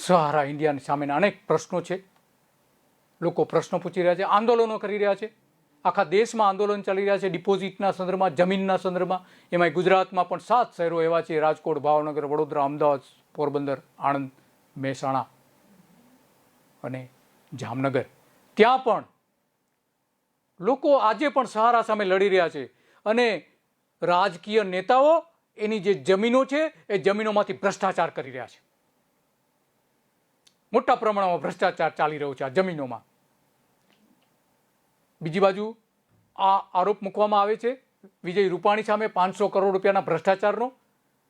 સહારા ઇન્ડિયાની સામેના અનેક પ્રશ્નો છે. લોકો પ્રશ્નો પૂછી રહ્યા છે, આંદોલનો કરી રહ્યા છે. આખા દેશમાં આંદોલન ચાલી રહ્યા છે ડિપોઝિટના સંદર્ભમાં, જમીનના સંદર્ભમાં. એમાંય ગુજરાતમાં પણ 7 શહેરો એવા છે, રાજકોટ, ભાવનગર, વડોદરા, અમદાવાદ, પોરબંદર, આણંદ, મહેસાણા અને જામનગર. ત્યાં પણ લોકો આજે પણ સહારા સામે લડી રહ્યા છે. અને રાજકીય નેતાઓ એની જે જમીનો છે એ જમીનોમાંથી ભ્રષ્ટાચાર કરી રહ્યા છે. મોટા પ્રમાણમાં ભ્રષ્ટાચાર ચાલી રહ્યો છે આ જમીનોમાં. બીજી બાજુ આ આરોપ મૂકવામાં આવે છે વિજય રૂપાણી સામે 500 કરોડ રૂપિયાના ભ્રષ્ટાચારનો,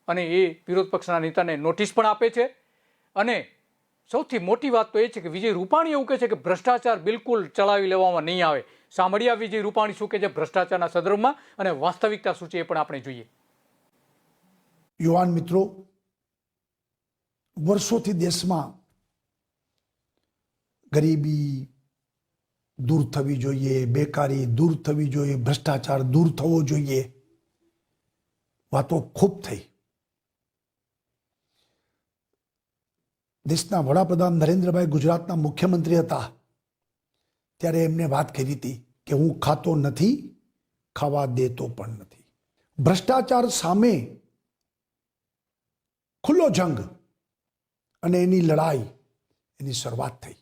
અને એ વિરોધ પક્ષના નેતાને નોટિસ પણ આપે છે. અને સૌથી મોટી વાત તો એ છે કે વિજય રૂપાણી એવું કહે છે કે ભ્રષ્ટાચાર બિલકુલ ચલાવી લેવામાં નહીં આવે. સાંભળ્યા વિજય રૂપાણી શું કહે છે ભ્રષ્ટાચારના સંદર્ભમાં, અને વાસ્તવિકતા શું છે એ પણ આપણે જોઈએ. યુવાન મિત્રો, વર્ષોથી દેશમાં ગરીબી દૂર થવી જોઈએ, બેકારી દૂર થવી જોઈએ, ભ્રષ્ટાચાર દૂર થવો જોઈએ, વાતો ખૂબ થઈ. દેશના વડાપ્રધાન નરેન્દ્રભાઈ ગુજરાતના મુખ્યમંત્રી હતા ત્યારે એમને વાત કરી હતી કે હું ખાતો નથી, ખાવા દેતો પણ નથી. ભ્રષ્ટાચાર સામે ખુલ્લો જંગ અને એની લડાઈ, એની શરૂઆત થઈ.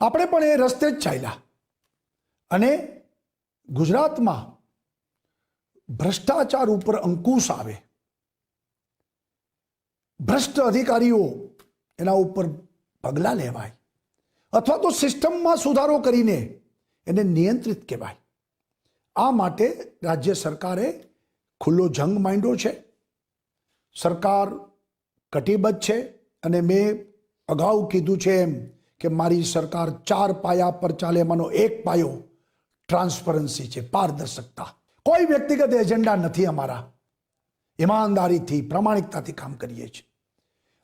આપણે પણ એ રસ્તે જ ચાલ્યા અને ગુજરાતમાં ભ્રષ્ટાચાર ઉપર અંકુશ આવે, ભ્રષ્ટ અધિકારીઓ એના ઉપર પગલાં લેવાય, અથવા તો સિસ્ટમમાં સુધારો કરીને એને નિયંત્રિત કહેવાય. આ માટે રાજ્ય સરકારે ખુલ્લો જંગ માંડ્યો છે. સરકાર કટિબદ્ધ છે અને મેં અગાઉ કીધું છે એમ કે મારી સરકાર 4 પાયા પર ચાલે, એમાંનો એક પાયો ટ્રાન્સપરન્સી છે, પારદર્શકતા. કોઈ વ્યક્તિગત એજન્ડા નથી અમારા. ઈમાનદારીથી, પ્રામાણિકતાથી કામ કરીએ છીએ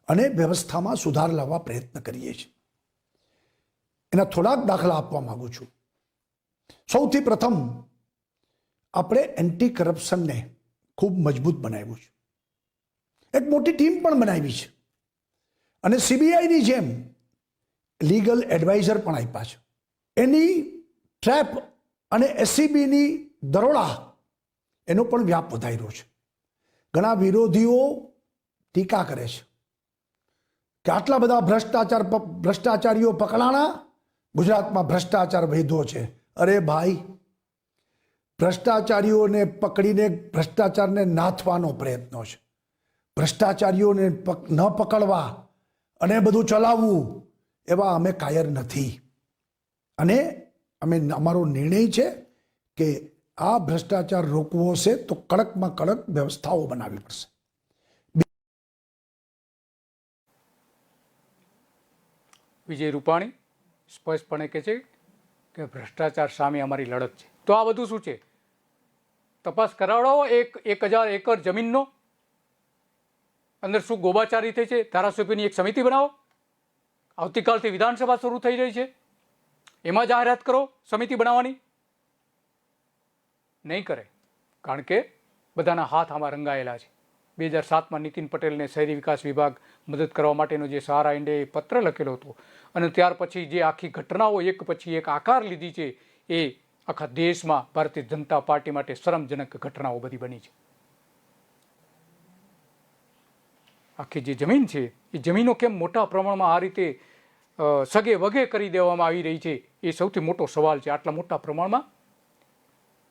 અને વ્યવસ્થામાં સુધાર લાવવા પ્રયત્ન કરીએ છીએ. એના થોડાક દાખલા આપવા માંગુ છું. સૌથી પ્રથમ આપણે એન્ટી કરપ્શનને ખૂબ મજબૂત બનાવ્યું છે. એક મોટી ટીમ પણ બનાવી છે અને સીબીઆઈની જેમ લીગલ એડવાઇઝર પણ આપ્યા છે. એની ટ્રેપ અને એસસીબીની દરોડા એનો પણ વ્યાપ વધાર્યો છે. ઘણા વિરોધીઓ ટીકા કરે છે કે આટલા બધા ભ્રષ્ટાચારીઓ પકડાણા, ગુજરાતમાં ભ્રષ્ટાચાર વધ્યો છે. અરે ભાઈ, ભ્રષ્ટાચારીઓને પકડીને ભ્રષ્ટાચારને નાથવાનો પ્રયત્ન છે. ભ્રષ્ટાચારીઓને ન પકડવા અને બધું ચલાવવું એવા અમે કાયર નથી. અને અમારો નિર્ણય છે કે આ ભ્રષ્ટાચાર રોકવો છે તો કડકમાં કડક વ્યવસ્થાઓ બનાવવી પડશે. વિજય રૂપાણી સ્પષ્ટપણે કહે છે કે ભ્રષ્ટાચાર સામે અમારી લડત છે. તો આ બધું શું છે? તપાસ કરાવડાવો 1000 એકર જમીનનો, અંદર શું ગોબાચારી થઈ છે, ધારાસભ્યની એક સમિતિ બનાવો. આવતીકાલથી વિધાનસભા શરૂ થઈ રહી છે, એમાં જાહેરાત કરો સમિતિ બનાવવાની. નહીં કરે, કારણ કે બધાના હાથ આમાં રંગાયેલા છે. 2007માં નીતિન પટેલને શહેરી વિકાસ વિભાગ મદદ કરવા માટેનો જે સહારા ઇન્ડિયાએ પત્ર લખેલો હતો, અને ત્યાર પછી જે આખી ઘટનાઓ એક પછી એક આકાર લીધી છે, એ આખા દેશમાં ભારતીય જનતા પાર્ટી માટે શરમજનક ઘટનાઓ બધી બની છે. આખી જે જમીન છે એ જમીનો કેમ મોટા પ્રમાણમાં આ રીતે સગે વગે કરી દેવામાં આવી રહી છે, એ સૌથી મોટો સવાલ છે. આટલા મોટા પ્રમાણમાં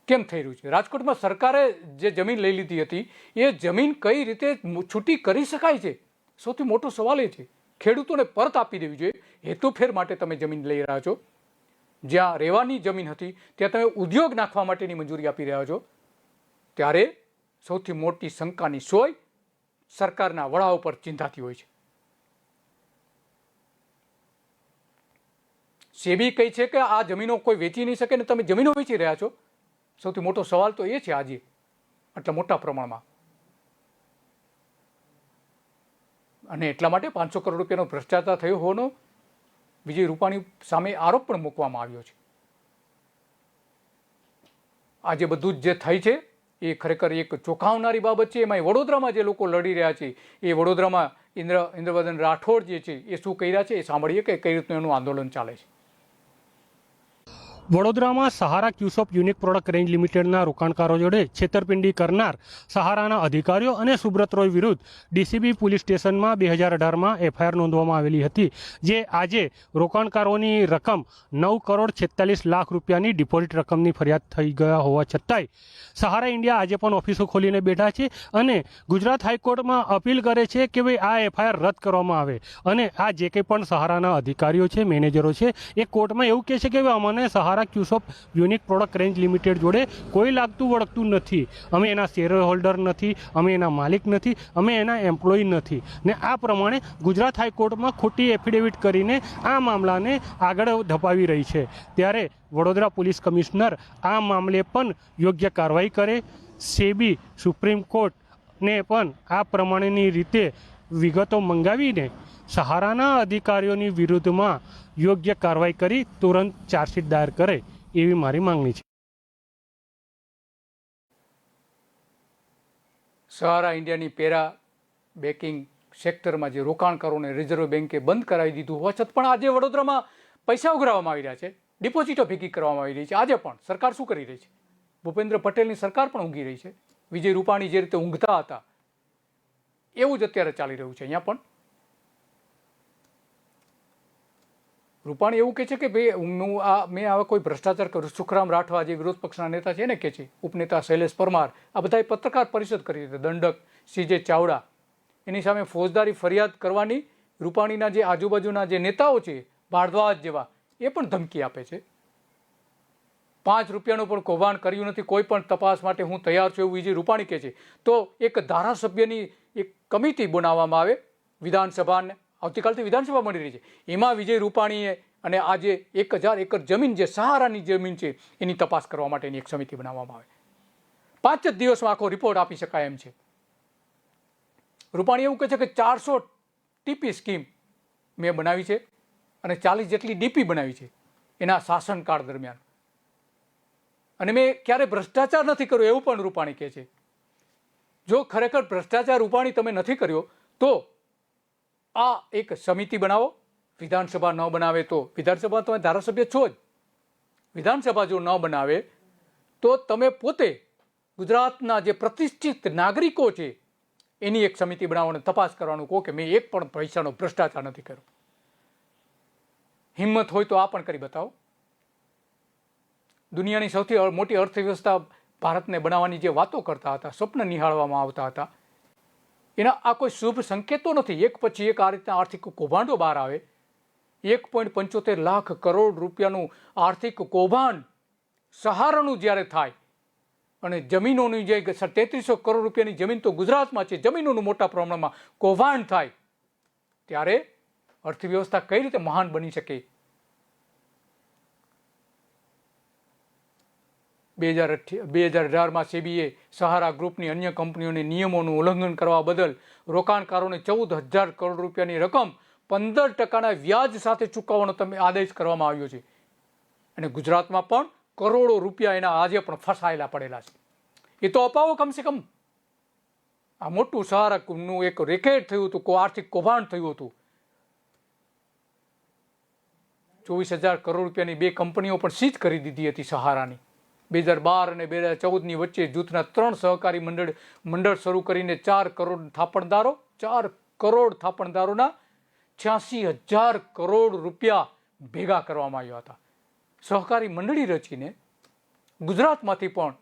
કેમ થઈ રહ્યું છે? રાજકોટમાં સરકારે જે જમીન લઈ લીધી હતી એ જમીન કઈ રીતે છૂટી કરી શકાય છે, સૌથી મોટો સવાલ એ છે. ખેડૂતોને પરત આપી દેવી જોઈએ. હેતુફેર માટે તમે જમીન લઈ રહ્યા છો. જ્યાં રહેવાની જમીન હતી ત્યાં તમે ઉદ્યોગ નાખવા માટેની મંજૂરી આપી રહ્યા છો. ત્યારે સૌથી મોટી શંકાની સોય સરકારના વડાઓ પર ચિંતાતી હોય છે. સેબી કહે છે કે આ જમીનો કોઈ વેચી નહીં શકે ને તમે જમીનો વેચી રહ્યા છો. સૌથી મોટો સવાલ તો એ છે આજે આટલા મોટા પ્રમાણમાં. અને એટલા માટે 500 કરોડ રૂપિયાનો ભ્રષ્ટાચાર થયો હોવાનો વિજય રૂપાણી સામે આરોપ પણ મૂકવામાં આવ્યો છે. આજે બધું જ જે થઈ છે એ ખરેખર એક ચોંકાવનારી બાબત છે. એમાં વડોદરામાં જે લોકો લડી રહ્યા છે, એ વડોદરામાં ઇન્દ્રવદન રાઠોડ જે છે એ શું કહી રહ્યા છે એ સાંભળીએ કે કઈ રીતનું એનું આંદોલન ચાલે છે. વડોદરામાં સહારા ક્યુસોપ યુનિક પ્રોડક્ટ રેન્જ લિમિટેડના રોકાણકારો જોડે છેતરપિંડી કરનાર સહારાના અધિકારીઓ અને સુબ્રત રોય વિરુદ્ધ ડીસીબી પોલીસ સ્ટેશનમાં 2018માં એફઆઈઆર નોંધવામાં આવેલી હતી, જે આજે રોકાણકારોની રકમ 9,46,00,000 રૂપિયાની ડિપોઝિટ રકમની ફરિયાદ થઈ ગયા હોવા છતાંય સહારા ઇન્ડિયા આજે પણ ઓફિસો ખોલીને બેઠા છે અને ગુજરાત હાઈકોર્ટમાં અપીલ કરે છે કે ભાઈ આ એફઆઈઆર રદ કરવામાં આવે. અને આ જે કંઈ પણ સહારાના અધિકારીઓ છે, મેનેજરો છે, એ કોર્ટમાં એવું કહે છે કે અમને સહારા ક્યુસોપ યુનિક પ્રોડક્ટ રેન્જ લિમિટેડ જોડે કોઈ લાગતું વળગતું નથી, અમે એના શેર હોલ્ડર નથી, અમે એના માલિક નથી, અમે એના એમ્પ્લોય નથી. ને આ પ્રમાણે ગુજરાત હાઈકોર્ટમાં ખોટી એફિડેવિટ કરીને આ મામલાને આગળ ધપાવી રહી છે. ત્યારે વડોદરા પોલીસ કમિશનર આ મામલે પણ યોગ્ય કાર્યવાહી કરે, સેબી સુપ્રીમ કોર્ટને પણ આ પ્રમાણેની રીતે વિગતો મંગાવીને સહારાના અધિકારીઓની વિરુદ્ધમાં યોગ્ય કાર્યવાહી કરી તુરંત ચાર્જશીટ દાયર કરે એવી મારી માંગણી છે. સહારા ઇન્ડિયાની પેરા બેકિંગ સેક્ટરમાં જે રોકાણકારોને રિઝર્વ બેન્કે બંધ કરાવી દીધું હોવા છતાં પણ આજે વડોદરામાં પૈસા ઉઘરાવવામાં આવી રહ્યા છે, ડિપોઝિટો ભેગી કરવામાં આવી રહી છે. આજે પણ સરકાર શું કરી રહી છે? ભૂપેન્દ્ર પટેલની સરકાર પણ ઊંઘી રહી છે. વિજય રૂપાણી જે રીતે ઊંઘતા હતા એવું જ અત્યારે ચાલી રહ્યું છે. અહીંયા પણ રૂપાણી એવું કહે છે કે ભાઈ મેં આવા કોઈ ભ્રષ્ટાચાર કર્યો. સુખરામ રાઠવા જે વિરોધ પક્ષના નેતા છે ને કહે છે, ઉપનેતા શૈલેષ પરમાર, આ બધાએ પત્રકાર પરિષદ કરી હતી. દંડક CJ ચાવડા, એની સામે ફોજદારી ફરિયાદ કરવાની રૂપાણીના જે આજુબાજુના જે નેતાઓ છે, ભારદ્વાજ જેવા, એ પણ ધમકી આપે છે. 5 રૂપિયાનું પણ કૌભાંડ કર્યું નથી, કોઈ પણ તપાસ માટે હું તૈયાર છું એવું વિજય રૂપાણી કહે છે. તો એક ધારાસભ્યની એક કમિટી બનાવવામાં આવે વિધાનસભાને, આવતીકાલથી વિધાનસભા મળી રહી છે, એમાં વિજય રૂપાણીએ અને આજે 1000 એકર જમીન જે સહારાની જમીન છે એની તપાસ કરવા માટેની એક સમિતિ બનાવવામાં આવે. 5 જ દિવસમાં આખો રિપોર્ટ આપી શકાય એમ છે. રૂપાણી એવું કહે છે કે 400 TP સ્કીમ મેં બનાવી છે અને 40 જેટલી DP બનાવી છે એના શાસનકાળ દરમિયાન, અને મેં ક્યારે ભ્રષ્ટાચાર નથી કર્યો એવું પણ રૂપાણી કહે છે. જો ખરેખર ભ્રષ્ટાચાર રૂપાણી તમે નથી કર્યો તો આ એક સમિતિ બનાવો. વિધાનસભા ન બનાવે તો વિધાનસભા તમે ધારાસભ્ય છો જ, વિધાનસભા જો ન બનાવે તો તમે પોતે ગુજરાતના જે પ્રતિષ્ઠિત નાગરિકો છે એની એક સમિતિ બનાવવાનો તપાસ કરવાનું કહો કે મેં એક પણ પૈસાનો ભ્રષ્ટાચાર નથી કર્યો. હિંમત હોય તો આ પણ કરી બતાવો. દુનિયાની સૌથી મોટી અર્થવ્યવસ્થા ભારતને બનાવવાની જે વાતો કરતા હતા, સ્વપ્ન નિહાળવામાં આવતા હતા, એના આ કોઈ શુભ સંકેતો નથી. એક પછી એક આ રીતના આર્થિક કૌભાંડો બહાર આવે. 1.75 લાખ કરોડ રૂપિયાનું આર્થિક કૌભાંડ સહારાનું જ્યારે થાય અને જમીનોની જે 3300 કરોડ રૂપિયાની જમીન તો ગુજરાતમાં છે, જમીનોનું મોટા પ્રમાણમાં કૌભાંડ થાય ત્યારે અર્થવ્યવસ્થા કઈ રીતે મહાન બની શકે? 2018માં સેબીએ સહારા ગ્રુપની અન્ય કંપનીઓને નિયમોનું ઉલ્લંઘન કરવા બદલ રોકાણકારોને 14,000 કરોડ રૂપિયાની રકમ 15% વ્યાજ સાથે ચૂકવવાનો આદેશ કરવામાં આવ્યો છે. અને ગુજરાતમાં પણ કરોડો રૂપિયા એના આજે પણ ફસાયેલા પડેલા છે. એ તો અપાવો કમસે કમ. આ મોટું સહારાનું એક રેકેટ થયું હતું, આર્થિક કૌભાંડ થયું હતું. 24,000 કરોડ રૂપિયાની 2 કંપનીઓ પણ સીઝ કરી દીધી હતી સહારાની. 2012 અને 2014ની વચ્ચે જૂથના 3 સહકારી મંડળ શરૂ કરીને 4 કરોડ થાપણદારોના 86,000 કરોડ રૂપિયા ભેગા કરવામાં આવ્યા હતા. સહકારી મંડળી રચીને ગુજરાતમાંથી પણ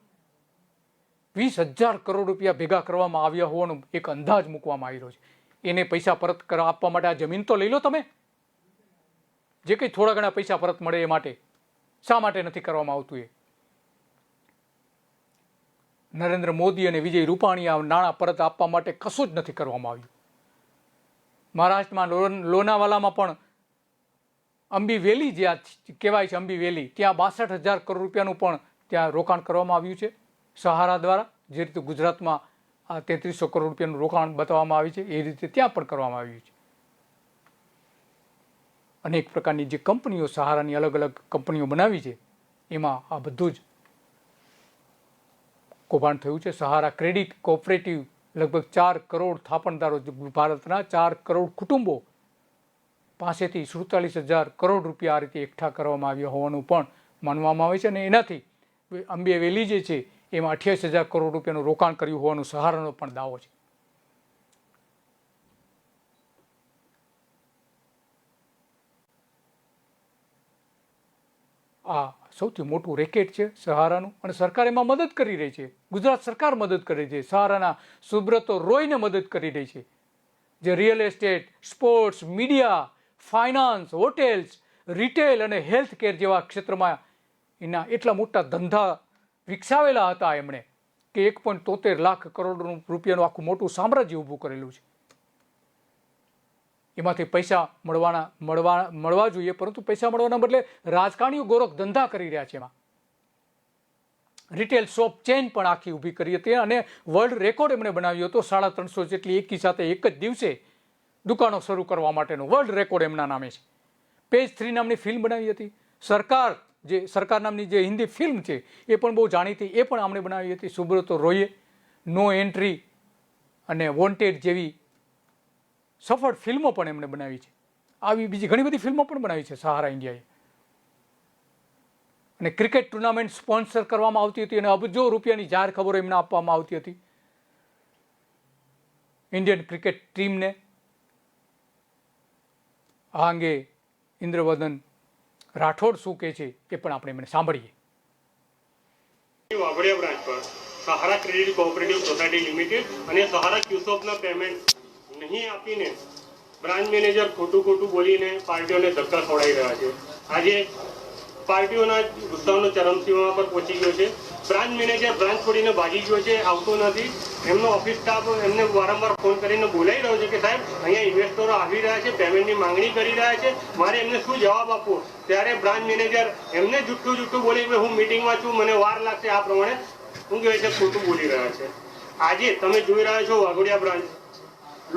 20,000 કરોડ રૂપિયા ભેગા કરવામાં આવ્યા હોવાનો એક અંદાજ મૂકવામાં આવ્યો છે. એને પૈસા પરત આપવા માટે આ જમીન તો લઈ લો તમે. જે કંઈ થોડા ઘણા પૈસા પરત મળે એ માટે શા માટે નથી કરવામાં આવતું? એ નરેન્દ્ર મોદી અને વિજય રૂપાણી આ નાણાં પરત આપવા માટે કશું જ નથી કરવામાં આવ્યું. મહારાષ્ટ્રમાં લોનાવાલામાં પણ અંબી વેલી જે કહેવાય છે, અંબી વેલી, ત્યાં 62,000 કરોડ રૂપિયાનું પણ ત્યાં રોકાણ કરવામાં આવ્યું છે સહારા દ્વારા. જે રીતે ગુજરાતમાં આ 3300 કરોડ રૂપિયાનું રોકાણ બતાવવામાં આવ્યું છે એ રીતે ત્યાં પણ કરવામાં આવ્યું છે. અનેક પ્રકારની જે કંપનીઓ સહારાની અલગ અલગ કંપનીઓ બનાવી છે એમાં આ બધું જ કૌભાંડ થયું છે. સહારા ક્રેડિટ કોઓપરેટિવ લગભગ 4 કરોડ થાપણદારો, ભારતના 4 કરોડ કુટુંબો પાસેથી 47,000 કરોડ રૂપિયા આ રીતે એકઠા કરવામાં આવ્યા હોવાનું પણ માનવામાં આવે છે. અને એનાથી અંબે વેલી જે છે એમાં 28,000 કરોડ રૂપિયાનું રોકાણ કર્યું હોવાનું સહારાનો પણ દાવો છે. આ સૌથી મોટું રેકેટ છે સહારાનું, અને સરકાર એમાં મદદ કરી રહી છે. ગુજરાત સરકાર મદદ કરી રહી છે, સહારાના સુબ્રતો રોયને મદદ કરી રહી છે, જે real estate, sports, media, finance, hotels, retail અને હેલ્થ કેર જેવા ક્ષેત્રમાં એના એટલા મોટા ધંધા વિકસાવેલા હતા એમણે કે 1.73 લાખ કરોડ રૂપિયાનું આખું મોટું સામ્રાજ્ય ઊભું કરેલું છે. એમાંથી પૈસા મળવા જોઈએ, પરંતુ પૈસા મળવાના બદલે રાજકારણીઓ ગોરખ ધંધા કરી રહ્યા છે. એમાં રિટેલ શોપ ચેઇન પણ આખી ઊભી કરી હતી અને વર્લ્ડ રેકોર્ડ એમણે બનાવ્યો હતો. 350 જેટલી એકી સાથે એક જ દિવસે દુકાનો શરૂ કરવા માટેનો વર્લ્ડ રેકોર્ડ એમના નામે છે. પેજ 3 નામની ફિલ્મ બનાવી હતી. સરકાર નામની જે હિન્દી ફિલ્મ છે એ પણ બહુ જાણીતી, એ પણ આમણે બનાવી હતી સુબ્રતો રોયે. નો એન્ટ્રી અને વોન્ટેડ જેવી સફળ ફિલ્મો પણ એમણે બનાવી છે. આવી બીજી ઘણી બધી ફિલ્મો પણ બનાવી છે સહારા ઇન્ડિયાએ. અને ક્રિકેટ ટુર્નામેન્ટ સ્પોન્સર કરવામાં આવતી હતી અને અબજો રૂપિયાની જાહેર ખબરો એમને આપવામાં આવતી હતી ઇન્ડિયન ક્રિકેટ ટીમને. આ અંગે ઇન્દ્રવદન રાઠોડ શું કહે છે એ પણ આપણે એમને સાંભળીએ. વાઘોડિયા બ્રાન્ચ પર સહારા ક્રેડિટ કોઓપરેટિવ સોસાયટી લિમિટેડ અને સહારા ક્યુસોપના પેમેન્ટ નહીં આપીને બ્રાન્ચ મેનેજર ખોટું બોલીને પાર્ટીઓને ધક્કા ખવડાવી રહ્યા છે. આજે પાર્ટીઓના ગુસ્સાનો ચરમસીમા પર પહોંચી ગયો છે. બ્રાન્ચ મેનેજર બ્રાન્ચ છોડીને ભાગી ગયો છે, આવતો નથી. એમનો ઓફિસ સ્ટાફ એમને વારંવાર ફોન કરીને બોલાવી રહ્યો છે કે સાહેબ અહીંયા ઇન્વેસ્ટરો આવી રહ્યા છે, પેમેન્ટની માંગણી કરી રહ્યા છે, મારે એમને શું જવાબ આપવો? ત્યારે બ્રાન્ચ મેનેજર એમને જુઠ્ઠું બોલી કે હું મિટિંગમાં છું, મને વાર લાગશે, આ પ્રમાણે શું કહેવાય છે ખોટું બોલી રહ્યા છે. આજે તમે જોઈ રહ્યા છો વાઘોડિયા બ્રાન્ચ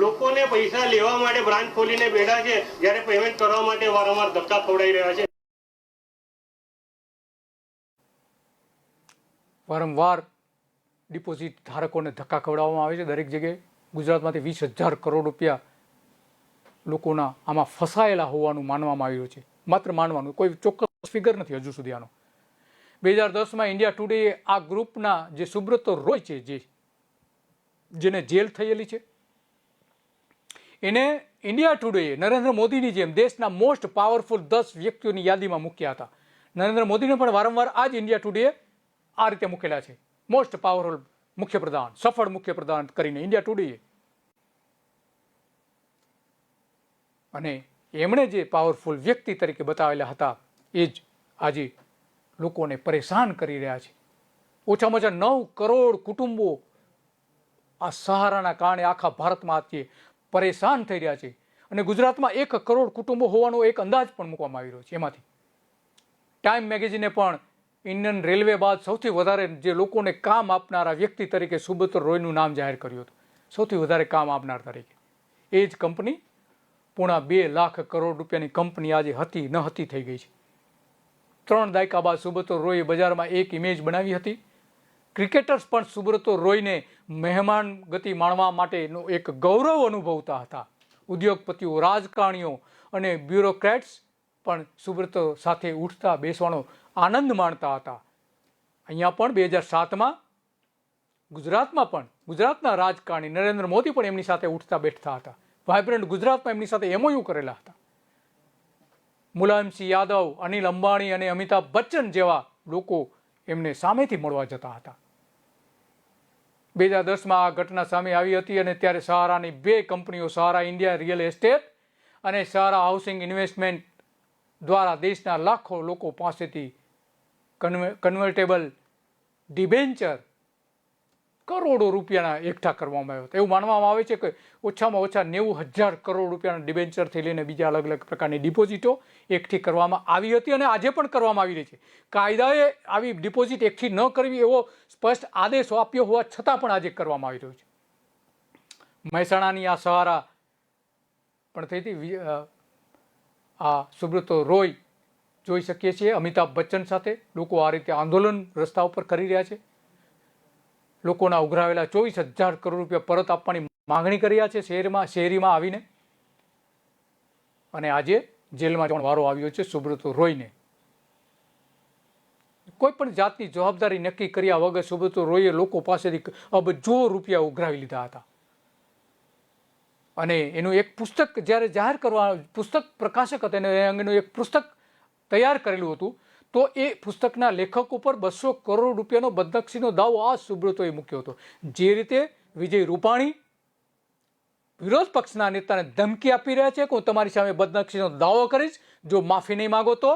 લોકોને પૈસા લેવા માટે બ્રાન્ચ ખોલીને બેઠા છે, જ્યારે પેમેન્ટ કરવા માટે વારંવાર ધક્કા ખવડાવી રહ્યા છે. વારંવાર ડિપોઝિટ ધારકોને ધક્કા ખવડાવવામાં આવે છે. દરેક જગ્યાએ ગુજરાતમાંથી 20,000 કરોડ રૂપિયા લોકોના આમાં ફસાયેલા હોવાનું માનવામાં આવી રહ્યું છે. માત્ર માનવાનું, કોઈ ચોક્કસ ફિગર નથી હજુ સુધી આનો. 2010માં ઇન્ડિયા ટુડેએ આ ગ્રુપના જે સુબ્રતો રોય છે, જેને જેલ થયેલી છે, એને ઇન્ડિયા ટુડેએ નરેન્દ્ર મોદીની જેમ દેશના મોસ્ટ પાવરફુલ 10 વ્યક્તિઓની યાદીમાં મૂક્યા હતા. નરેન્દ્ર મોદીને પણ વારંવાર આ જ ઇન્ડિયા ટુડેએ આ રીતે મૂકેલા છે, મોસ્ટ પાવરફુલ મુખ્યપ્રધાન, સફળ મુખ્યપ્રધાન કરીને ઇન્ડિયા ટુડેએ. અને એમણે જે પાવરફુલ વ્યક્તિ તરીકે બતાવેલા હતા એ જ આજે લોકોને પરેશાન કરી રહ્યા છે. ઓછામાં ઓછા 9 કરોડ કુટુંબો આ સહારાના કારણે આખા ભારતમાં અત્યારે પરેશાન થઈ રહ્યા છે. અને ગુજરાતમાં 1 કરોડ કુટુંબો હોવાનો એક અંદાજ પણ મૂકવામાં આવી રહ્યો છે. એમાંથી ટાઈમ મેગેઝિને પણ ઇન્ડિયન રેલવે બાદ સૌથી વધારે જે લોકોને કામ આપનારા વ્યક્તિ તરીકે સુબ્રતો રોયનું નામ જાહેર કર્યું હતું, સૌથી વધારે કામ આપનાર તરીકે. એ જ કંપની 2.5 લાખ કરોડ રૂપિયાની કંપની આજે હતી ન હતી થઈ ગઈ છે. 3 દાયકા બાદ સુબ્રતો રોયે બજારમાં એક ઇમેજ બનાવી હતી. ક્રિકેટર્સ પણ સુબ્રતો રોયને મહેમાન ગતિ માણવા માટેનો એક ગૌરવ અનુભવતા હતા. ઉદ્યોગપતિઓ, રાજકારણીઓ અને બ્યુરોક્રેટ્સ પણ સુબ્રતો સાથે ઉઠતા બેસવાનો આનંદ માણતા હતા. અહીંયા પણ 2007માં ગુજરાતમાં પણ ગુજરાતના રાજકારણી નરેન્દ્ર મોદી પણ એમની સાથે ઉઠતા બેઠતા હતા. વાઇબ્રન્ટ ગુજરાતમાં એમની સાથે એમઓયુ કરેલા હતા. મુલાયમસિંહ યાદવ, અનિલ અંબાણી અને અમિતાભ બચ્ચન જેવા લોકો એમને સામેથી મળવા જતા હતા. 2010માં આ ઘટના સામે આવી હતી અને ત્યારે સહારાની 2 કંપનીઓ, સહારા ઇન્ડિયા રિયલ એસ્ટેટ અને સહારા હાઉસિંગ ઇન્વેસ્ટમેન્ટ દ્વારા દેશના લાખો લોકો પાસેથી કન્વર્ટેબલ ડિબેન્ચર કરોડો રૂપિયાના એકઠા કરવામાં આવ્યા હતા. એવું માનવામાં આવે છે કે ઓછામાં ઓછા 90,000 કરોડ રૂપિયાના ડિબેન્ચરથી લઈને બીજા અલગ અલગ પ્રકારની ડિપોઝિટો એકઠી કરવામાં આવી હતી અને આજે પણ કરવામાં આવી રહી છે. કાયદાએ આવી ડિપોઝિટ એકઠી ન કરવી એવો સ્પષ્ટ આદેશ આપ્યો હોવા છતાં પણ આજે કરવામાં આવી રહ્યું છે. મહેસાણાની આ સહારા પણ થઈ હતી. આ સુબ્રતો રોય જોઈ શકીએ છીએ અમિતાભ બચ્ચન સાથે લોકો આ રીતે આંદોલન રસ્તા ઉપર કરી રહ્યા છે. લોકોના ઉઘરાવેલા 24,000 કરોડ રૂપિયા પરત આપવાની માંગણી કર્યા છે શહેરીમાં આવીને. અને આજે જેલમાં પણ વારો આવ્યો છે સુબ્રતો રોયને. કોઈ પણ જાતની જવાબદારી નક્કી કર્યા વગર સુબ્રતો રોયે લોકો પાસેથી અબજો રૂપિયા ઉઘરાવી લીધા હતા. અને એનું એક પુસ્તક જ્યારે જાહેર કરવા પુસ્તક પ્રકાશક હતા એને અંગેનું એક પુસ્તક તૈયાર કરેલું હતું, તો એ પુસ્તકના લેખક ઉપર 200 કરોડ રૂપિયાનો બદનક્ષીનો દાવો આ સુબ્રતોએ મૂક્યો હતો. જે રીતે વિજય રૂપાણી વિરોધ પક્ષના નેતાને ધમકી આપી રહ્યા છે કે હું તમારી સામે બદનક્ષીનો દાવો કરીશ જો માફી નહીં માગો તો,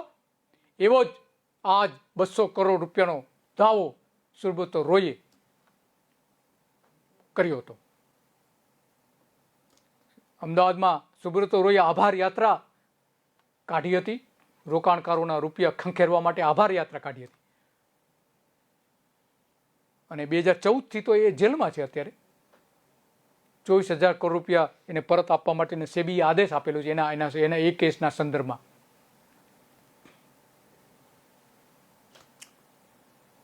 એવો જ આજ 200 કરોડ રૂપિયાનો દાવો સુબ્રતો રોયે કર્યો હતો. અમદાવાદમાં સુબ્રતો રોયે આભાર યાત્રા કાઢી હતી. રોકાણકારોના રૂપિયા ખંખેરવા માટે આભાર યાત્રા કાઢી હતી. અને 2014થી તો એ જેલમાં છે અત્યારે. 24,000 કરોડ રૂપિયા એને પરત આપવા માટે સેબીએ આદેશ આપેલો છે એના એ કેસના સંદર્ભમાં.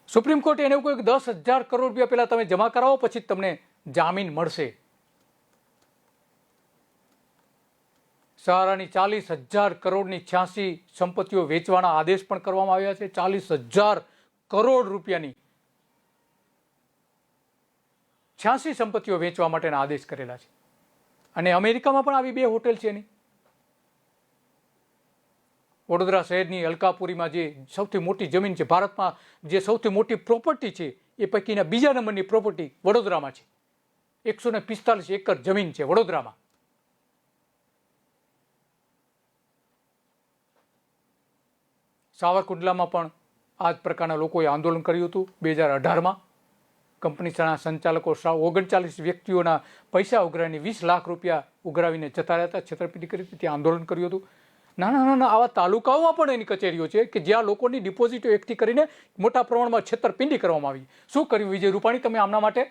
સુપ્રીમ કોર્ટે એને કોઈ 10,000 કરોડ રૂપિયા પહેલા તમે જમા કરાવો પછી જ તમને જામીન મળશે. સહારાની 40,000 કરોડની 86 સંપત્તિઓ વેચવાના આદેશ પણ કરવામાં આવ્યા છે. 40,000 કરોડ રૂપિયાની 86 સંપત્તિઓ વેચવા માટેના આદેશ કરેલા છે. અને અમેરિકામાં પણ આવી 2 હોટેલ છે એની. વડોદરા શહેરની અલકાપુરીમાં જે સૌથી મોટી જમીન છે, ભારતમાં જે સૌથી મોટી પ્રોપર્ટી છે એ પૈકીના બીજા નંબરની પ્રોપર્ટી વડોદરામાં છે. 145 એકર જમીન છે વડોદરામાં. સાવરકુંડલામાં પણ આ જ પ્રકારના લોકોએ આંદોલન કર્યું હતું 2018માં. કંપનીના સંચાલકો 39 વ્યક્તિઓના પૈસા ઉઘરાવીને 20 લાખ રૂપિયા ઉઘરાવીને જતા રહ્યા હતા, છેતરપિંડી કરી હતી, ત્યાં આંદોલન કર્યું હતું. નાના આવા તાલુકાઓમાં પણ એની કચેરીઓ છે કે જ્યાં લોકોની ડિપોઝિટો એકઠી કરીને મોટા પ્રમાણમાં છેતરપિંડી કરવામાં આવી. શું કર્યું વિજય રૂપાણી તમે આમના માટે?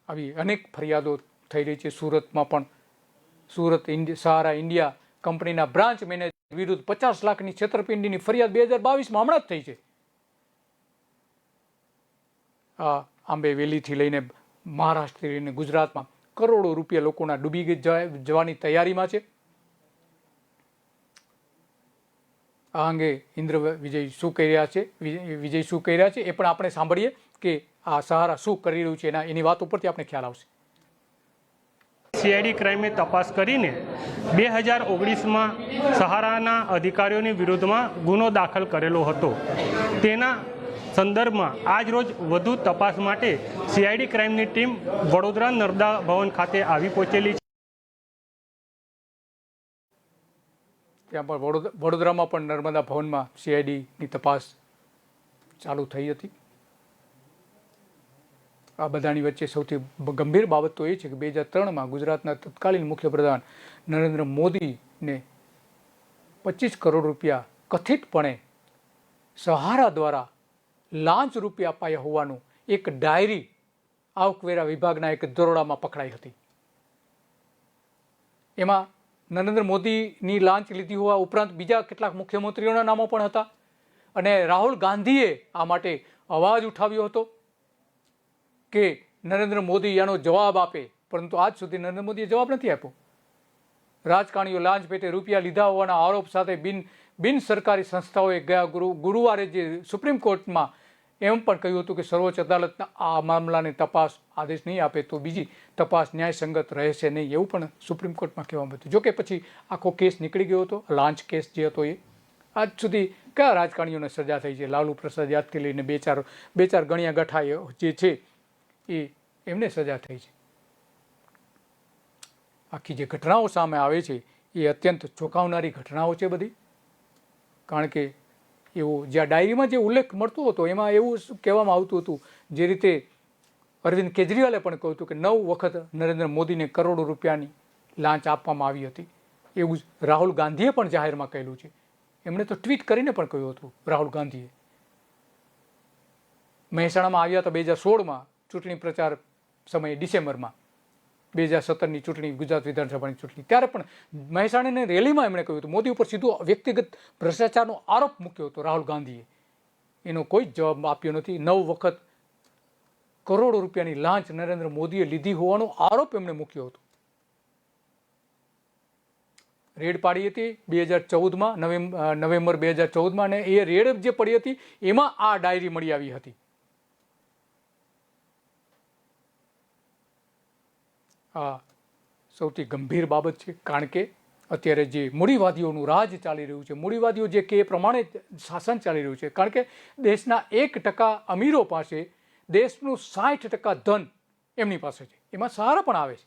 આવી અનેક ફરિયાદો થઈ રહી છે સુરતમાં પણ. સુરત સહારા ઇન્ડિયા કંપનીના બ્રાન્ચ મેનેજર વિરુદ્ધ 50 લાખની છેતરપિંડીની ફરિયાદ 2022માં હમણાં જ થઈ છે. આ આંબેવેલીથી લઈને મહારાષ્ટ્રથી લઈને ગુજરાતમાં કરોડો રૂપિયા લોકોના ડૂબી જવાની તૈયારીમાં છે. આ અંગે વિજય શું કહી રહ્યા છે એ પણ આપણે સાંભળીએ કે આ સહારા શું કરી રહ્યું છે એની વાત ઉપરથી આપણે ખ્યાલ આવશે. સીઆઈડી ક્રાઇમે તપાસ કરીને 2019માં સહારાના અધિકારીઓની વિરુદ્ધમાં ગુનો દાખલ કરેલો હતો. તેના સંદર્ભમાં આજ રોજ વધુ તપાસ માટે સીઆઈડી ક્રાઇમની ટીમ વડોદરા નર્મદા ભવન ખાતે આવી પહોંચેલી છે. ત્યાં પણ વડોદરામાં પણ નર્મદા ભવનમાં સીઆઈડીની તપાસ ચાલુ થઈ હતી. આ બધાની વચ્ચે સૌથી ગંભીર બાબત તો એ છે કે 2003માં ગુજરાતના તત્કાલીન મુખ્યપ્રધાન નરેન્દ્ર મોદીને 25 કરોડ રૂપિયા કથિતપણે સહારા દ્વારા લાંચ રૂપિયા અપાયા હોવાનું એક ડાયરી આવકવેરા વિભાગના એક દરોડામાં પકડાઈ હતી. એમાં નરેન્દ્ર મોદીની લાંચ લીધી હોવા ઉપરાંત બીજા કેટલાક મુખ્યમંત્રીઓના નામો પણ હતા. અને રાહુલ ગાંધીએ આ માટે અવાજ ઉઠાવ્યો હતો કે નરેન્દ્ર મોદી આનો જવાબ આપે, પરંતુ આજ સુધી નરેન્દ્ર મોદીએ જવાબ નથી આપ્યો. રાજકારણીઓ લાંચ પેટે રૂપિયા લીધા હોવાના આરોપ સાથે બિન સરકારી સંસ્થાઓએ ગયા ગુરુવારે જે સુપ્રીમ કોર્ટમાં એમ પણ કહ્યું હતું કે સર્વોચ્ચ અદાલતના આ મામલાની તપાસ આદેશ નહીં આપે તો બીજી તપાસ ન્યાયસંગત રહેશે નહીં, એવું પણ સુપ્રીમ કોર્ટમાં કહેવામાં હતું. જોકે પછી આખો કેસ નીકળી ગયો હતો. લાંચ કેસ જે હતો એ આજ સુધી કયા રાજકારણીઓને સજા થઈ છે? લાલુ પ્રસાદ યાદથી લઈને બે ચાર ગણ્યા ગઠા જે છે એ એમને સજા થઈ છે. આખી જે ઘટનાઓ સામે આવે છે એ અત્યંત ચોંકાવનારી ઘટનાઓ છે બધી. કારણ કે એવું જ્યાં ડાયરીમાં જે ઉલ્લેખ મળતો હતો એમાં એવું કહેવામાં આવતું હતું, જે રીતે અરવિંદ કેજરીવાલે પણ કહ્યું હતું કે 9 વખત નરેન્દ્ર મોદીને કરોડો રૂપિયાની લાંચ આપવામાં આવી હતી. એવું જ રાહુલ ગાંધીએ પણ જાહેરમાં કહેલું છે. એમણે તો ટ્વીટ કરીને પણ કહ્યું હતું રાહુલ ગાંધીએ. મહેસાણામાં આવ્યા હતા 2016માં ચૂંટણી પ્રચાર સમયે ડિસેમ્બરમાં. 2017ની ચૂંટણી, ગુજરાત વિધાનસભાની ચૂંટણી, ત્યારે પણ મહેસાણાની રેલીમાં એમણે કહ્યું હતું, મોદી ઉપર સીધો વ્યક્તિગત ભ્રષ્ટાચારનો આરોપ મૂક્યો હતો રાહુલ ગાંધીએ. એનો કોઈ જ જવાબ આપ્યો નથી. 9 વખત કરોડો રૂપિયાની લાંચ નરેન્દ્ર મોદીએ લીધી હોવાનો આરોપ એમણે મૂક્યો હતો. રેડ પાડી હતી 2014માં, નવેમ્બર 2014માં, અને એ રેડ જે પડી હતી એમાં આ ડાયરી મળી આવી હતી. આ સૌથી ગંભીર બાબત છે, કારણ કે અત્યારે જે મૂડીવાદીઓનું રાજ ચાલી રહ્યું છે, મૂડીવાદીઓ જે કે એ પ્રમાણે શાસન ચાલી રહ્યું છે, કારણ કે દેશના 1% અમીરો પાસે દેશનું 60% ધન એમની પાસે છે. એમાં સહારા પણ આવે છે.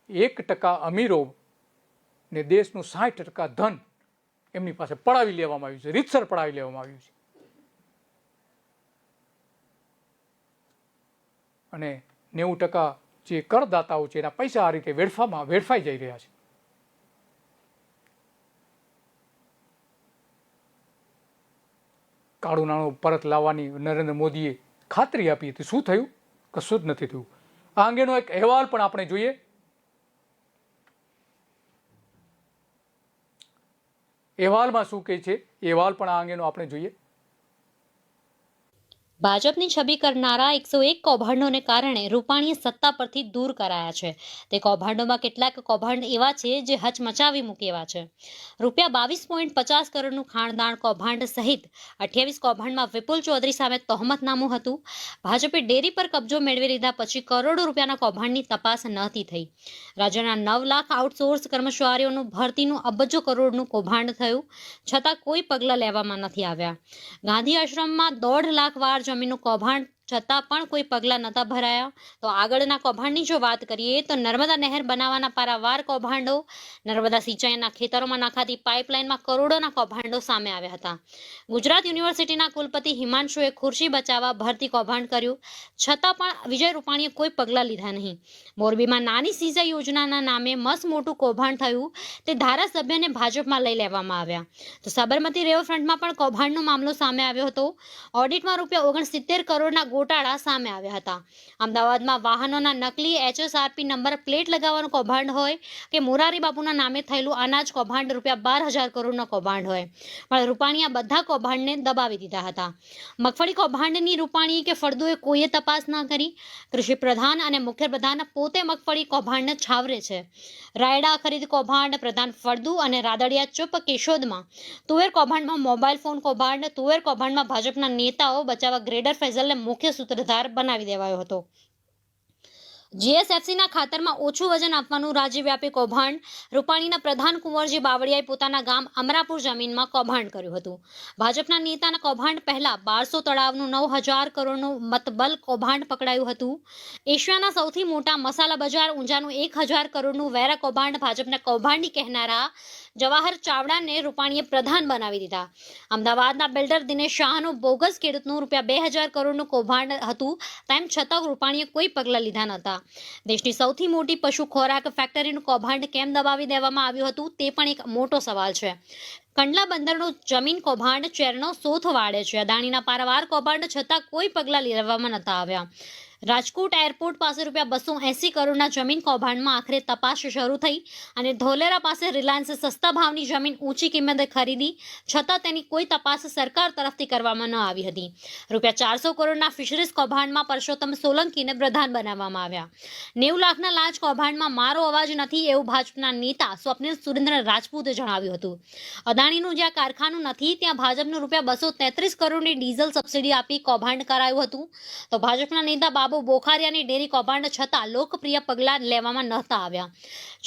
1% અમીરો ને દેશનું 60% ધન એમની પાસે પડાવી લેવામાં આવ્યું છે, રીતસર પડાવી લેવામાં આવ્યું છે. અને 90% જે કરદાતાઓ છે એના પૈસા આ રીતે વેડફાઈ જઈ રહ્યા છે. કાળું નાણું પરત લાવવાની નરેન્દ્ર મોદીએ ખાતરી આપી હતી. શું થયું? કશું જ નથી થયું. આ અંગેનો એક અહેવાલ પણ આપણે જોઈએ. અહેવાલમાં શું કહે છે, અહેવાલ પણ આ અંગેનો આપણે જોઈએ. ભાજપની છબી કરનારા 101 કૌભાંડોને કારણે રૂપાણીએ સત્તા પરથી દૂર કરાયા છે. તે કૌભાંડોમાં કેટલાક કૌભાંડ એવા છે જે હચમચાવી મૂકે એવા છે. ₹22.50 કરોડનું ખાણદાણ કૌભાંડ સહિત 28 કૌભાંડમાં વિપુલ ચૌધરી સામે તહોમતનામું હતું. ભાજપે ડેરી પર કબજો મેળવી લીધા પછી કરોડો રૂપિયાના કૌભાંડની તપાસ નહોતી થઈ. રાજ્યના 9 લાખ આઉટસોર્સ કર્મચારીઓનું ભરતીનું અબજો કરોડનું કૌભાંડ થયું, છતાં કોઈ પગલાં લેવામાં નથી આવ્યા. ગાંધી આશ્રમમાં 1.5 લાખ વાર જમીનનું કૌભાંડ છતાં પણ કોઈ પગલાં નહોતા ભરાયા. તો આગળના કૌભાંડની જો વાત કરીએ તો નર્મદા નહેર બનાવવાના પારાવાર કૌભાંડો, નર્મદા સિંચાઈના ખેતરોમાં નખાતી પાઇપલાઇનમાં કરોડોના કૌભાંડો સામે આવ્યા હતા. ગુજરાત યુનિવર્સિટીના કુલપતિ હિમાંશુએ ખુરશી બચાવવા ભરતી કૌભાંડ કર્યું, છતાં પણ વિજય રૂપાણીએ કોઈ પગલાં લીધા નહીં. મોરબીમાં નાની સિંચાઈ યોજનાના નામે મસ્ત મોટું કૌભાંડ થયું, તે ધારાસભ્યને ભાજપમાં લઈ લેવામાં આવ્યા. તો સાબરમતી રિવરફ્રન્ટમાં પણ કૌભાંડનો મામલો સામે આવ્યો હતો. ઓડિટમાં ₹69 કરોડના ગોટાળા સામે આવ્યા હતા. અમદાવાદમાં વાહનોના નકલી HSRP નંબર પ્લેટ લગાવવાનું કૌભાંડ હોય કે મોરારી બાપુના નામે થયેલું અનાજ કૌભાંડ ₹12,000 કરોડનો કૌભાંડ હોય, પણ રૂપાણીએ આ બધા કૌભાંડને દબાવી દીધા હતા. મગફળી કૌભાંડની રૂપાણી કે ફળદુએ કોઈએ તપાસ ન કરી. કૃષિ પ્રધાન અને મુખ્ય પ્રધાન પોતે મગફળી કૌભાંડને છાવરે છે. રાયડા ખરીદ કૌભાંડ પ્રધાન ફળદુ અને રાદડિયા ચૂપ કેશોદમાં. તુવેર કૌભાંડમાં મોબાઈલ ફોન કૌભાંડ. તુવેર કૌભાંડમાં ભાજપના નેતાઓ બચાવવા ગ્રેડર ફેઝલને મુખ્ય સૂત્રધાર બનાવી દેવાયો હતો. GSFCના ખાતરમાં ઓછું વજન આપવાનું રાજ્યવ્યાપી કૌભાંડ. રૂપાણીના પ્રધાન કુંવરજી બાવળિયાએ પોતાના ગામ અમરાપુર જમીનમાં કૌભાંડ કર્યું હતું. ભાજપના નેતાના કૌભાંડ પહેલા 1200 તળાવનું 9,000 કરોડનું મતબલ કૌભાંડ પકડાયું હતું. એશિયાના સૌથી મોટા મસાલા બજાર ઊંઝાનું 1,000 કરોડનું વેરા કૌભાંડ. ભાજપના કૌભાંડી કહેનારા જવાહર ચાવડાને રૂપાણીએ પ્રધાન બનાવી દીધા. અમદાવાદના બિલ્ડર દિનેશ શાહનું બોગસ ખેડૂતનું ₹2,000 કરોડનું કૌભાંડ હતું, તેમ છતાં રૂપાણીએ કોઈ પગલાં લીધા નહોતા. દેશની સૌથી મોટી પશુ ખોરાક ફેક્ટરીનું કૌભાંડ કેમ દબાવી દેવામાં આવ્યું હતું, તે પણ એક મોટો સવાલ છે. કંડલા બંદરનું જમીન કૌભાંડ ચેરનો સોથ વાળે છે. અદાણીના પારાવાર કૌભાંડ છતાં કોઈ પગલાં લેવામાં નહોતા આવ્યા. રાજકોટ એરપોર્ટ પાસે ₹280 કરોડના જમીન કૌભાંડમાં આખરે તપાસ શરૂ થઈ અને ધોલેરા પાસે રિલાયન્સ સસ્તા ભાવની જમીન ઊંચી કિંમતે ખરીદી, છતાં તેની કોઈ તપાસ સરકાર તરફથી કરવામાં ન આવી હતી. ₹400 કરોડના ફિશરીઝ કૌભાંડમાં પરસોત્તમ સોલંકીને પ્રધાન બનાવવામાં આવ્યા. 90 લાખના લાંચ કૌભાંડમાં મારો અવાજ નથી એવું ભાજપના નેતા સ્વપ્નિલ સુરેન્દ્ર રાજપૂતે જણાવ્યું હતું. અદાણીનું જ્યાં કારખાનું નથી ત્યાં ભાજપનું ₹233 કરોડની ડીઝલ સબસિડી આપી કૌભાંડ કરાયું હતું. તો ભાજપના નેતા બાબુ બોખારિયાની ડેરી કૌભાંડ છતાં લોકપ્રિય પગલાં લેવામાં નહોતા આવ્યા.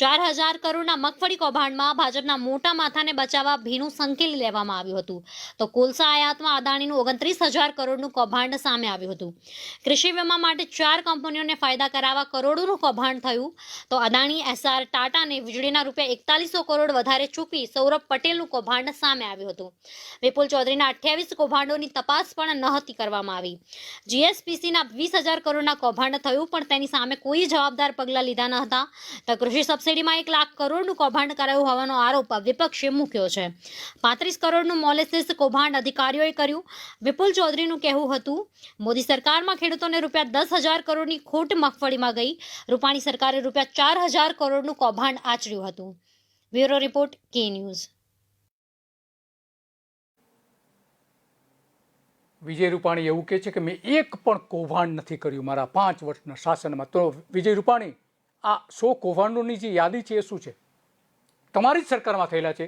4,000 કરોડના મગફળી કૌભાંડમાં ભાજપના મોટા માથાને બચાવવા ભીનું સંકેલી લેવામાં આવ્યું હતું. તો કોલસા આયાતમાં અદાણીનું 29,000 કરોડનું કૌભાંડ સામે આવ્યું હતું. કૃષિ વીમા માટે 4 કંપનીઓને ફાયદા કરાવવા કરોડોનું કૌભાંડ થયું. તો અદાણી, SR ટાટાને વીજળીના ₹4100 કરોડ વધારે ચૂકવી સૌરભ પટેલનું કૌભાંડ સામે આવ્યું હતું. વિપુલ ચૌધરીના 28 કૌભાંડોની તપાસ પણ નહોતી કરવામાં આવી. GSPCના 20,000 કરોડ કરોડના કૌભાંડ થયું, પણ તેની સામે કોઈ જવાબદાર પગલાં લીધા ન હતા. તો કૃષિ સબસિડીમાં 1 લાખ કરોડનું કૌભાંડ કરાયું હોવાનો આરોપ વિપક્ષે મૂક્યો છે. 35 કરોડનું મોલેસિસ કૌભાંડ અધિકારીઓએ કર્યું. વિપુલ ચૌધરીનું કહેવું હતું, મોદી સરકારમાં ખેડૂતોને રૂપિયા 10,000 કરોડની ખોટ મગફળીમાં ગઈ. રૂપાણી સરકારે રૂપિયા 4,000 કરોડનું કૌભાંડ આચર્યું હતું. બ્યુરો રિપોર્ટ, કે ન્યૂઝ. વિજય રૂપાણી એવું કહે છે કે મેં એક પણ કૌભાંડ નથી કર્યું મારા 5 વર્ષના શાસનમાં. તો વિજય રૂપાણી, આ 100 કૌભાંડોની જે યાદી છે એ શું છે? તમારી જ સરકારમાં થયેલા છે.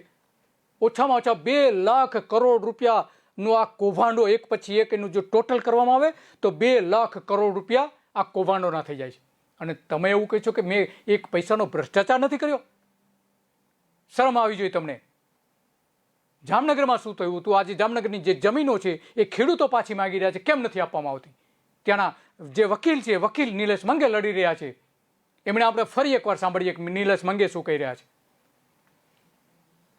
ઓછામાં ઓછા 2 લાખ કરોડ રૂપિયાનું આ કૌભાંડો એક પછી એક એનું જો ટોટલ કરવામાં આવે તો 2 લાખ કરોડ રૂપિયા આ કૌભાંડોના થઈ જાય છે. અને તમે એવું કહો છો કે મેં એક પૈસાનો ભ્રષ્ટાચાર નથી કર્યો. શરમ આવી જોઈએ તમને. જામનગરમાં શું થયું હતું? આજે જામનગરની જે જમીનો છે એ ખેડૂતો પાછી માંગી રહ્યા છે, કેમ નથી આપવામાં આવતી? ત્યાંના જે વકીલ છે, વકીલ નિલેશ મંગે લડી રહ્યા છે. એમણે આપણે ફરી એકવાર સાંભળીએ કે નિલેશ મંગે શું કહી રહ્યા છે.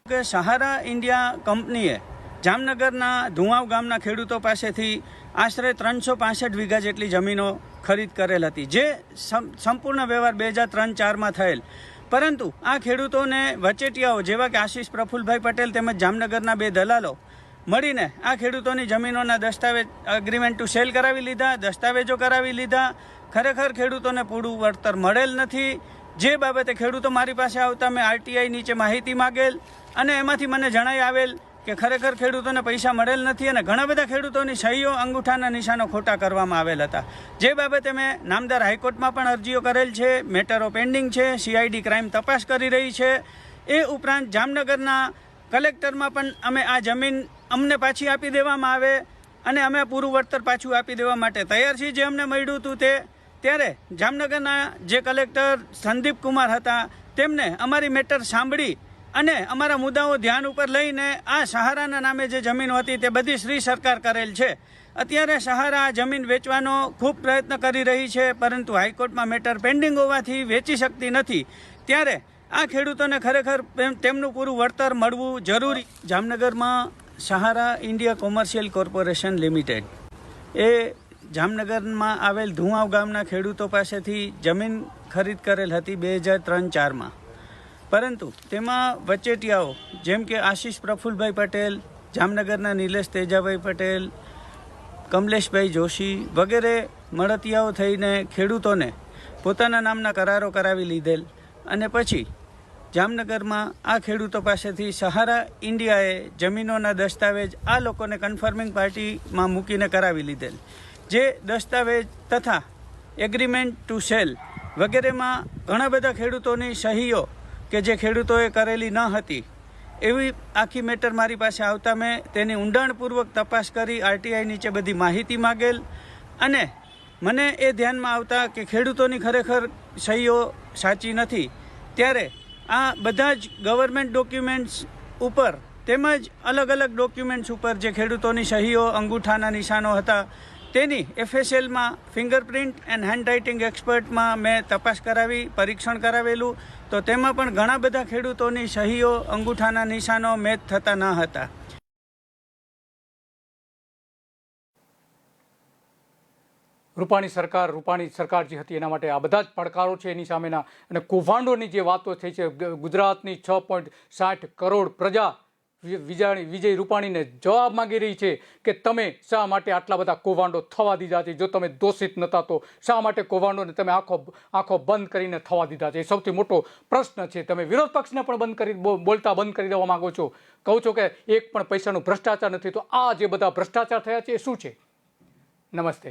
કે સહારા ઇન્ડિયા કંપનીએ જામનગરના ધુવાવ ગામના ખેડૂતો પાસેથી આશરે 365 વીઘા જેટલી જમીનો ખરીદ કરેલ હતી, જે સંપૂર્ણ વ્યવહાર 2003-4માં થયેલ. પરંતુ આ ખેડૂતોને વચેટિયાઓ જેવા કે આશીષ પ્રફુલભાઈ પટેલ તેમજ જામનગરના 2 દલાલો મળીને આ ખેડૂતોની જમીનોના દસ્તાવેજ એગ્રીમેન્ટ ટુ સેલ કરાવી લીધા, દસ્તાવેજો કરાવી લીધા. ખરેખર ખેડૂતોને પૂરું વળતર મળેલ નથી. જે બાબતે ખેડૂતો મારી પાસે આવતા મેં RTI નીચે માહિતી માગેલ અને એમાંથી મને જણાઈ આવેલ કે ખરેખર ખેડૂતોને પૈસા મળેલ નથી અને ઘણા બધા ખેડૂતોની સહીઓ અંગૂઠાના નિશાનો ખોટા કરવામાં આવેલ હતા. જે બાબતે મેં નામદાર હાઈકોર્ટમાં પણ અરજીઓ કરેલ છે. મેટરો પેન્ડિંગ છે. CID ક્રાઇમ તપાસ કરી રહી છે. એ ઉપરાંત જામનગરના કલેક્ટરમાં પણ અમે આ જમીન અમને પાછી આપી દેવામાં આવે અને અમે પૂરું વળતર પાછું આપી દેવા માટે તૈયાર છીએ જે અમને મળ્યું હતું તે. ત્યારે જામનગરના જે કલેક્ટર સંદીપ કુમાર હતા તેમને અમારી મેટર સાંભળી અને અમારા મુદ્દાઓ ધ્યાન ઉપર લઈને આ સહારાના નામે જે જમીન હતી તે બધી શ્રી સરકાર કરેલ છે. અત્યારે સહારા આ જમીન વેચવાનો ખૂબ પ્રયત્ન કરી રહી છે, પરંતુ હાઈકોર્ટમાં મેટર પેન્ડિંગ હોવાથી વેચી શકતી નથી. ત્યારે આ ખેડૂતોને ખરેખર તેમનું પૂરું વળતર મળવું જરૂરી. જામનગરમાં સહારા ઇન્ડિયા કોમર્શિયલ કોર્પોરેશન લિમિટેડ એ જામનગરમાં આવેલ ધુવાવ ગામના ખેડૂતો પાસેથી જમીન ખરીદ કરેલ હતી 2003-4માં. પરંતુ તેમાં વચેટિયાઓ જેમ કે આશીષ પ્રફુલભાઈ પટેલ, જામનગરના નિલેશ તેજાભાઈ પટેલ, કમલેશભાઈ જોશી વગેરે મળતિયાઓ થઈને ખેડૂતોને પોતાના નામના કરારો કરાવી લીધેલ અને પછી જામનગરમાં આ ખેડૂતો પાસેથી સહારા ઇન્ડિયાએ જમીનોના દસ્તાવેજ આ લોકોને કન્ફર્મિંગ પાર્ટીમાં મૂકીને કરાવી લીધેલ. જે દસ્તાવેજ તથા એગ્રીમેન્ટ ટુ સેલ વગેરેમાં ઘણા બધા ખેડૂતોની સહીઓ કે જે ખેડૂતોએ કરેલી ન હતી એવી આખી મેટર મારી પાસે આવતા મેં તેની ઊંડાણપૂર્વક તપાસ કરી RTI નીચે બધી માહિતી માગેલ અને મને એ ધ્યાનમાં આવતા કે ખેડૂતોની ખરેખર સહીઓ સાચી નથી. ત્યારે આ બધા જ ગવર્મેન્ટ ડોક્યુમેન્ટ્સ ઉપર તેમજ અલગ અલગ ડોક્યુમેન્ટ્સ ઉપર જે ખેડૂતોની સહીઓ અંગૂઠાના નિશાનો હતા તેની FSLમાં ફિંગરપ્રિન્ટ એન્ડ હેન્ડરાઇટિંગ એક્સપર્ટમાં મેં તપાસ કરાવી, પરીક્ષણ કરાવેલું, તો તેમાં પણ ઘણા બધા ખેડૂતોની સહીઓ અંગૂઠાના નિશાનો મેચ થતા ન હતા. રૂપાણી સરકાર જે હતી એના માટે આ બધા જ પડકારો છે એની સામેના. અને કૌભાંડોની જે વાતો થઈ છે, ગુજરાતની 6.60 કરોડ પ્રજા વિજય રૂપાણીને જવાબ માંગી રહી છે કે તમે શા માટે આટલા બધા કૌભાંડો થવા દીધા છે? જો તમે દોષિત નહોતા તો શા માટે કૌભાંડોને તમે આંખો બંધ કરીને થવા દીધા છે? એ સૌથી મોટો પ્રશ્ન છે. તમે વિરોધ પક્ષને પણ બોલતા બંધ કરી દેવા માંગો છો. કહો છો કે એક પણ પૈસાનો ભ્રષ્ટાચાર નથી. તો આ જે બધા ભ્રષ્ટાચાર થયા છે એ શું છે? નમસ્તે.